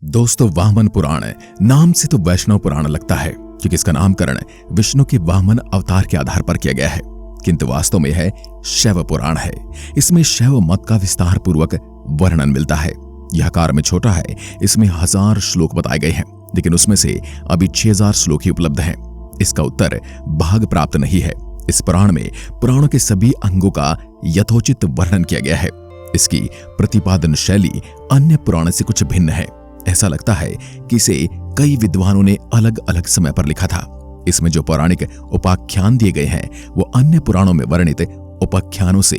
दोस्तों, वामन पुराण नाम से तो वैष्णव पुराण लगता है क्योंकि इसका नामकरण विष्णु के वामन अवतार के आधार पर किया गया है, किंतु वास्तव में है शैव पुराण है। इसमें शैव मत का विस्तार पूर्वक वर्णन मिलता है। यह आकार में छोटा है, इसमें 1000 श्लोक बताए गए हैं, लेकिन उसमें से अभी 6000 श्लोक ही उपलब्ध हैं। इसका उत्तर भाग प्राप्त नहीं है। इस पुराण में पुराणों के सभी अंगों का यथोचित वर्णन किया गया है। इसकी प्रतिपादन शैली अन्य पुराण से कुछ भिन्न है। ऐसा लगता है कि इसे कई विद्वानों ने अलग अलग समय पर लिखा था। इसमें जो पौराणिक उपाख्यान दिए गए हैं वो अन्य पुराणों में वर्णित उपाख्यानों से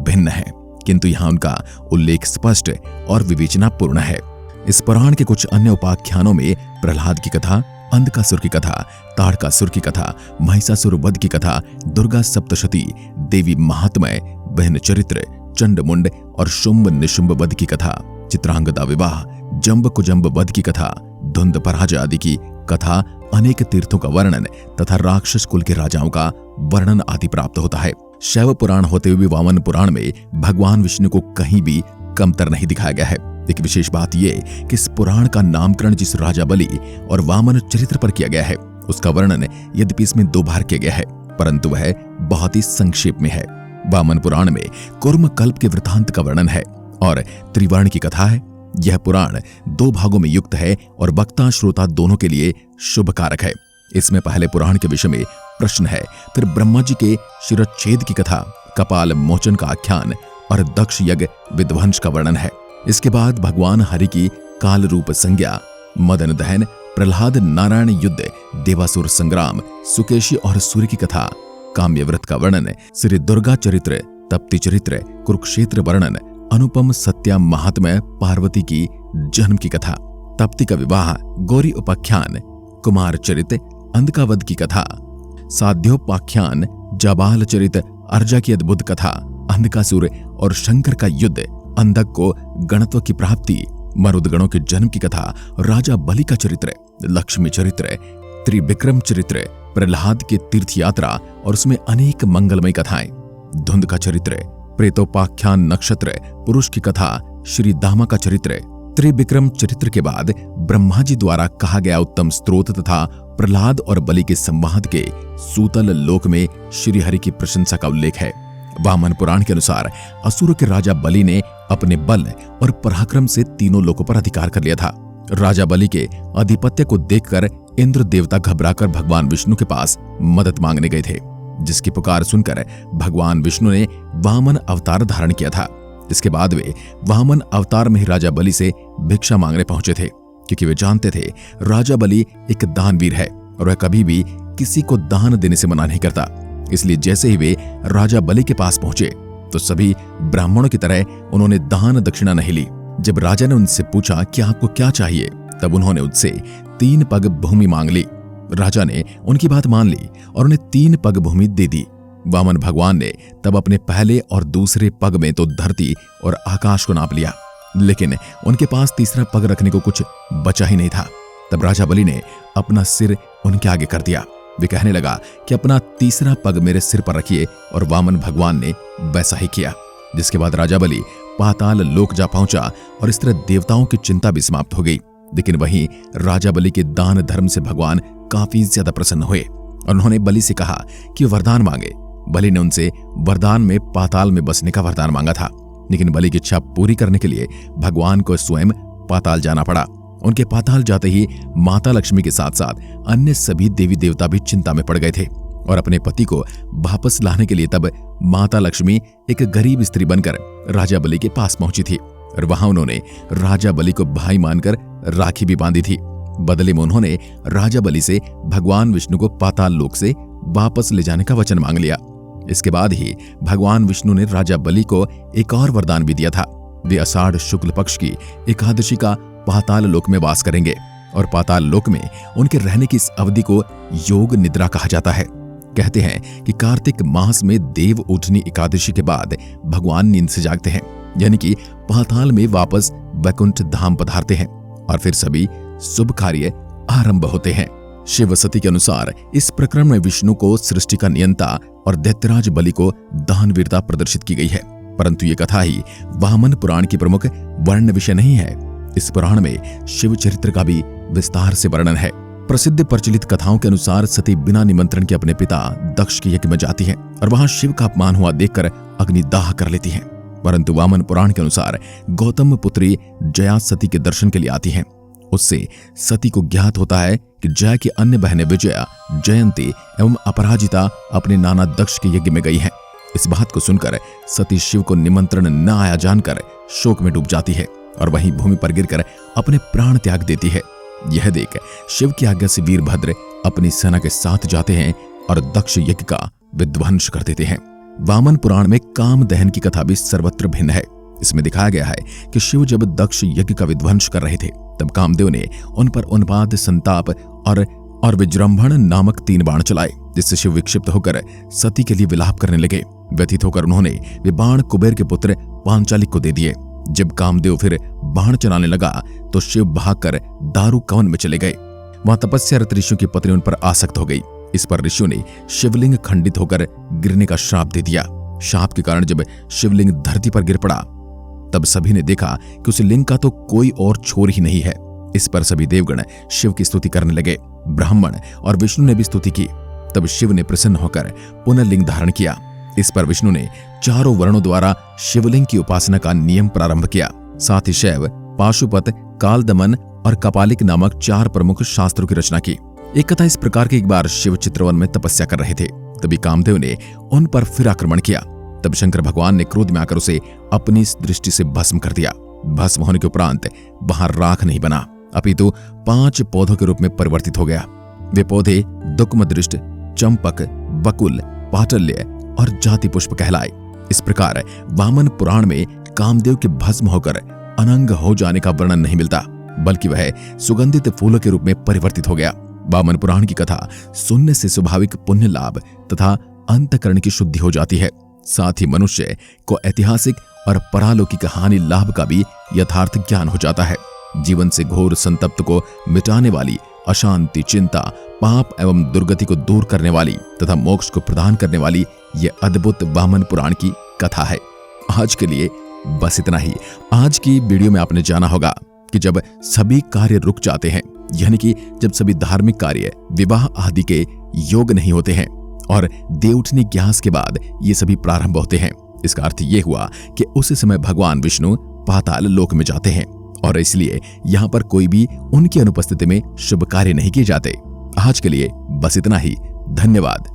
भिन्न है, किंतु यहाँ उनका उल्लेख स्पष्ट और विवेचनापूर्ण है। इस पुराण के कुछ अन्य उपाख्यानों में प्रहलाद की कथा, अंधकासुर की कथा, ताड़कासुर की कथा, महिषासुर वध की कथा, दुर्गा सप्तशती, देवी महात्म्य, बहन चरित्र, चंडमुंड और शुंभ निशुंभ वध की कथा, चित्रांगदा विवाह, जंब कुजंब वध की कथा, धुंध पराजय आदि की कथा, अनेक तीर्थों का वर्णन तथा राक्षस कुल के राजाओं का वर्णन आदि प्राप्त होता है। शैव पुराण होते हुए वामन पुराण में भगवान विष्णु को कहीं भी कमतर नहीं दिखाया गया है। एक विशेष बात यह कि इस पुराण का नामकरण जिस राजा बलि और वामन चरित्र पर किया गया है उसका वर्णन यद्यपि इसमें 2 बार किया गया है, परंतु वह बहुत ही संक्षेप में है। वामन पुराण में कुर्म कल्प के वृतांत का वर्णन है और त्रिवर्ण की कथा है। यह पुराण 2 भागों में युक्त है और वक्ता श्रोता दोनों के लिए शुभ कारक है। इसमें पहले पुराण के विषय में प्रश्न है, फिर ब्रह्मा जी के शिरच्छेद की कथा, कपाल मोचन का आख्यान और दक्ष यज्ञ विध्वंस का वर्णन है। इसके बाद भगवान हरि की काल रूप संज्ञा, मदन दहन, प्रहलाद नारायण युद्ध, देवासुर संग्राम, सुकेशी और सूर्य की कथा, काम्य व्रत का वर्णन, श्री दुर्गा चरित्र, तप्ती चरित्र, कुरुक्षेत्र वर्णन, अनुपम सत्या महात्म्य, पार्वती की जन्म की कथा, तप्ती का विवाह, गौरी उपाख्यान, कुमार चरित, अंधकावध की कथा, साध्योपाख्यान, जाबाल चरित, अर्जा की अद्भुत कथा, अंधकासुर और शंकर का युद्ध, अंधक को गणत्व की प्राप्ति, मरुदगणों के जन्म की कथा, राजा बलि का चरित्र, लक्ष्मी चरित्र, त्रिविक्रम चरित्र, प्रहलाद की तीर्थ यात्रा और उसमें अनेक मंगलमय कथाएं, धुंध का चरित्र, प्रेतोपाख्यान, नक्षत्र, पुरुष की कथा, श्री दामा का चरित्र। त्रिविक्रम चरित्र के बाद ब्रह्मा जी द्वारा कहा गया उत्तम स्त्रोत तथा प्रहलाद और बलि के संवाद के सूतल लोक में श्री हरि की प्रशंसा का उल्लेख है। वामन पुराण के अनुसार असुर के राजा बलि ने अपने बल और पराक्रम से तीनों लोकों पर अधिकार कर लिया था। राजा बलि के आधिपत्य को देखकर इंद्र देवता घबराकर भगवान विष्णु के पास मदद मांगने गए थे, जिसकी पुकार सुनकर भगवान विष्णु ने वामन अवतार धारण किया था। इसके बाद वे वामन अवतार में ही राजा बलि से भिक्षा मांगने पहुंचे थे, क्योंकि वे जानते थे राजा बलि एक दानवीर है और वह कभी भी किसी को दान देने से मना नहीं करता। इसलिए जैसे ही वे राजा बलि के पास पहुंचे तो सभी ब्राह्मणों की तरह उन्होंने दान दक्षिणा नहीं ली। जब राजा ने उनसे पूछा कि आपको क्या चाहिए, तब उन्होंने उनसे 3 पग भूमि मांग ली। राजा ने उनकी बात मान ली और उन्हें 3 पग भूमि दे दी। वामन भगवान ने तब अपने पहले और दूसरे पग में तो धरती और आकाश को नाप लिया, लेकिन उनके पास तीसरा पग रखने को कुछ बचा ही नहीं था। तब राजा बलि ने अपना सिर उनके आगे कर दिया। वे कहने लगा कि अपना तीसरा पग मेरे सिर पर रखिए, और वामन भगवान ने वैसा ही किया। जिसके बाद राजा बलि पाताल लोक जा पहुंचा और इस तरह देवताओं की चिंता भी समाप्त हो गई। लेकिन वहीं राजा बलि के दान धर्म से भगवान काफी ज्यादा प्रसन्न हुए और उन्होंने बलि से कहा कि वरदान मांगे। बलि ने उनसे वरदान में पाताल में बसने का वरदान मांगा था, लेकिन बलि की इच्छा पूरी करने के लिए भगवान को स्वयं पाताल जाना पड़ा। उनके पाताल जाते ही माता लक्ष्मी के साथ साथ अन्य सभी देवी देवता भी चिंता में पड़ गए थे और अपने पति को वापस लाने के लिए तब माता लक्ष्मी एक गरीब स्त्री बनकर राजा बलि के पास पहुंची थी और वहां उन्होंने राजा बलि को भाई मानकर राखी भी बांधी थी। बदले में उन्होंने राजा बलि से भगवान विष्णु को पाताल लोक से वापस ले जाने का वचन मांग लिया। इसके बाद ही भगवान विष्णु ने राजा बलि को एक और वरदान भी दिया था। वे आषाढ़ शुक्ल पक्ष की एकादशी का पाताल लोक में वास करेंगे और पाताल लोक में उनके रहने की इस अवधि को योग निद्रा कहा जाता है। कहते हैं कि कार्तिक मास में देव उठनी एकादशी के बाद भगवान नींद से जागते हैं, यानी कि पाताल में वापस वैकुंठ धाम पधारते हैं और फिर सभी शुभ कार्य आरंभ होते हैं। शिव सती के अनुसार इस प्रकरण में विष्णु को सृष्टि का नियंता और दैत्यराज बलि को दानवीरता प्रदर्शित की गई है, परंतु ये कथा ही वामन पुराण की प्रमुख वर्ण विषय नहीं है। इस पुराण में शिव चरित्र का भी विस्तार से वर्णन है। प्रसिद्ध प्रचलित कथाओं के अनुसार सती बिना निमंत्रण के अपने पिता दक्ष के यज्ञ में जाती है और वहां शिव का अपमान हुआ देखकर अग्निदाह कर लेती हैं। परंतु वामन पुराण के अनुसार गौतम पुत्री जया सती के दर्शन के लिए आती हैं। उससे सती को ज्ञात होता है कि जया की अन्य बहनें विजया, जयंती एवं अपराजिता अपने नाना दक्ष के यज्ञ में गई हैं। इस बात को सुनकर सती शिव को निमंत्रण न आया जानकर शोक में डूब जाती है और वहीं भूमि पर गिरकर अपने प्राण त्याग देती है। यह देख शिव की आज्ञा से वीरभद्र अपनी सेना के साथ जाते हैं और दक्ष यज्ञ का विध्वंस कर देते हैं। वामन पुराण में काम दहन की कथा भी सर्वत्र भिन्न है। इसमें दिखाया गया है कि शिव जब दक्ष यज्ञ का विध्वंस कर रहे थे तब कामदेव ने उन पर उन्माद, संताप और विजृंभण नामक 3 बाण चलाए, जिससे शिव विक्षिप्त होकर सती के लिए विलाप करने लगे। व्यथित होकर उन्होंने वे बाण कुबेर के पुत्र पांचालिक को दे दिए। जब कामदेव फिर बाण चलाने लगा तो शिव भागकर दारू कवन में चले गए। वहां तपस्यारत ऋषियों की पत्नी उन पर आसक्त हो गई। इस पर ऋषियों ने शिवलिंग खंडित होकर गिरने का श्राप दे दिया। शाप के कारण जब शिवलिंग धरती पर गिर पड़ा तब सभी ने देखा कि उस लिंग का तो कोई और छोर ही नहीं है। इस पर सभी देवगण शिव की स्तुति करने लगे। ब्राह्मण और विष्णु ने भी स्तुति की। तब शिव ने प्रसन्न होकर पुनः लिंग धारण किया। इस पर विष्णु ने चारों वर्णों द्वारा शिवलिंग की उपासना का नियम प्रारंभ किया। साथ ही शैव, पाशुपत, कालदमन और कपालिक नामक 4 प्रमुख शास्त्रों की रचना की। एक कथा इस प्रकार की, एक बार शिव चित्रवन में तपस्या कर रहे थे, तभी कामदेव ने उन पर फिर आक्रमण किया। तब शंकर भगवान ने क्रोध में आकर उसे अपनी दृष्टि से भस्म कर दिया। भस्म होने के उपरांत वहां राख नहीं बना, अपितु 5 पौधों के रूप में परिवर्तित हो गया। वे पौधे दुक्मदृष्ट, चंपक, बकुल, पाटल्य और जाति पुष्प कहलाए। इस प्रकार वामन पुराण में कामदेव के भस्म होकर अनंग हो जाने का वर्णन नहीं मिलता, बल्कि वह सुगंधित फूलों के रूप में परिवर्तित हो गया। वामन पुराण की कथा सुनने से स्वाभाविक पुण्य लाभ तथा अंतःकरण की शुद्धि हो जाती है। साथ ही मनुष्य को ऐतिहासिक और परालौकिक हानि लाभ का भी यथार्थ ज्ञान हो जाता है। जीवन से घोर संतप्त को मिटाने वाली, अशांति, चिंता, पाप एवं दुर्गति को दूर करने वाली तथा मोक्ष को प्रदान करने वाली यह अद्भुत वामन पुराण की कथा है। आज के लिए बस इतना ही। आज की वीडियो में आपने जाना होगा कि जब सभी कार्य रुक जाते हैं, यानी कि जब सभी धार्मिक कार्य, विवाह आदि के योग नहीं होते हैं और देवउठनी ग्यास के बाद ये सभी प्रारंभ होते हैं, इसका अर्थ ये हुआ कि उस समय भगवान विष्णु पाताल लोक में जाते हैं और इसलिए यहाँ पर कोई भी उनकी अनुपस्थिति में शुभ कार्य नहीं किए जाते। आज के लिए बस इतना ही। धन्यवाद।